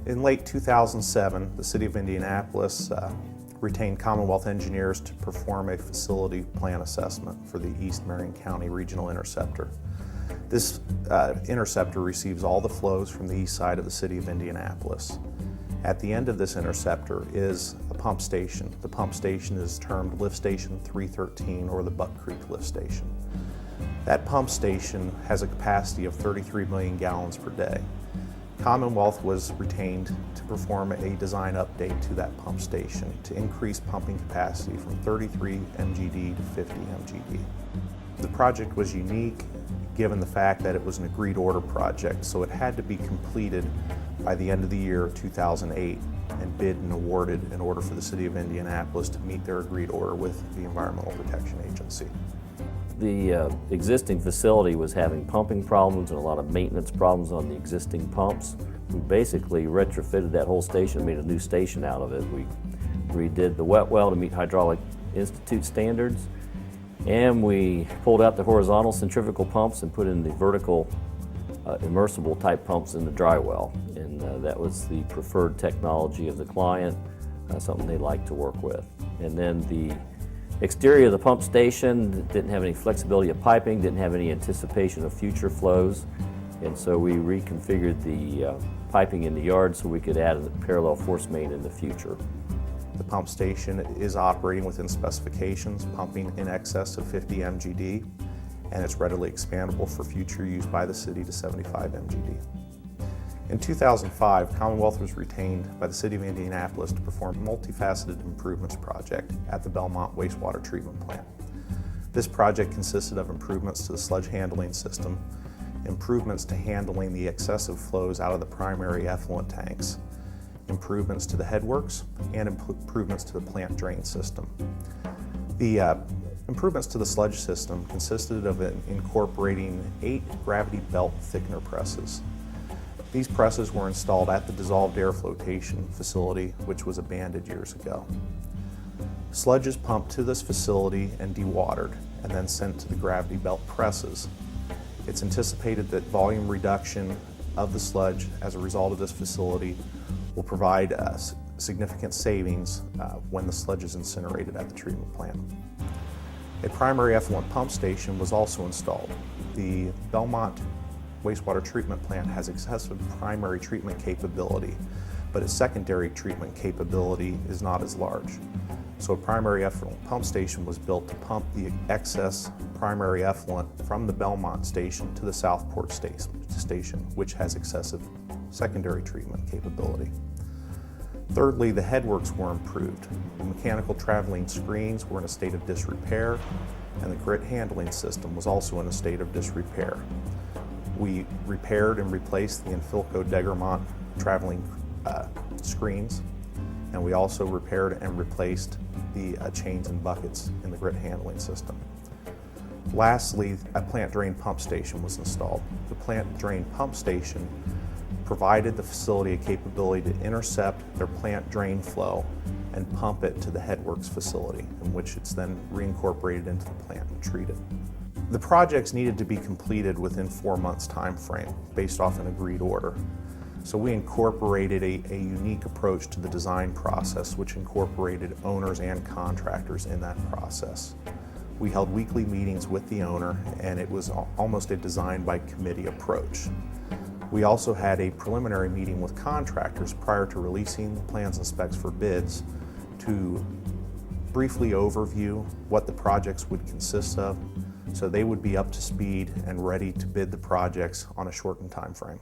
In late 2007, the City of Indianapolis retained Commonwealth engineers to perform a facility plan assessment for the East Marion County Regional Interceptor. This interceptor receives all the flows from the east side of the City of Indianapolis. At the end of this interceptor is a pump station. The pump station is termed Lift Station 313 or the Buck Creek Lift Station. That pump station has a capacity of 33 million gallons per day. Commonwealth was retained to perform a design update to that pump station to increase pumping capacity from 33 MGD to 50 MGD. The project was unique given the fact that it was an agreed order project, so it had to be completed by the end of the year 2008 and bid and awarded in order for the City of Indianapolis to meet their agreed order with the Environmental Protection Agency. The existing facility was having pumping problems and a lot of maintenance problems on the existing pumps. We basically retrofitted that whole station, made a new station out of it. We redid the wet well to meet Hydraulic Institute standards, and we pulled out the horizontal centrifugal pumps and put in the vertical immersible type pumps in the dry well. And that was the preferred technology of the client, something they like to work with. And then the exterior of the pump station didn't have any flexibility of piping, didn't have any anticipation of future flows, and so we reconfigured the piping in the yard so we could add a parallel force main in the future. The pump station is operating within specifications, pumping in excess of 50 MGD, and it's readily expandable for future use by the city to 75 MGD. In 2005, Commonwealth was retained by the City of Indianapolis to perform a multifaceted improvements project at the Belmont wastewater treatment plant. This project consisted of improvements to the sludge handling system, improvements to handling the excessive flows out of the primary effluent tanks, improvements to the headworks, and improvements to the plant drain system. The improvements to the sludge system consisted of incorporating 8 gravity belt thickener presses. These presses were installed at the dissolved air flotation facility, which was abandoned years ago. Sludge is pumped to this facility and dewatered, and then sent to the gravity belt presses. It's anticipated that volume reduction of the sludge as a result of this facility will provide significant savings when the sludge is incinerated at the treatment plant. A primary effluent pump station was also installed. The Belmont wastewater treatment plant has excessive primary treatment capability, but its secondary treatment capability is not as large. So a primary effluent pump station was built to pump the excess primary effluent from the Belmont station to the Southport station, which has excessive secondary treatment capability. Thirdly, the headworks were improved. The mechanical traveling screens were in a state of disrepair, and the grit handling system was also in a state of disrepair. We repaired and replaced the Infilco Degermont traveling screens, and we also repaired and replaced the chains and buckets in the grit handling system. Lastly, a plant drain pump station was installed. The plant drain pump station provided the facility a capability to intercept their plant drain flow and pump it to the headworks facility, in which it's then reincorporated into the plant and treated. The projects needed to be completed within 4 months time frame based off an agreed order. So we incorporated a unique approach to the design process, which incorporated owners and contractors in that process. We held weekly meetings with the owner, and it was almost a design by committee approach. We also had a preliminary meeting with contractors prior to releasing the plans and specs for bids to briefly overview what the projects would consist of, so they would be up to speed and ready to bid the projects on a shortened time frame.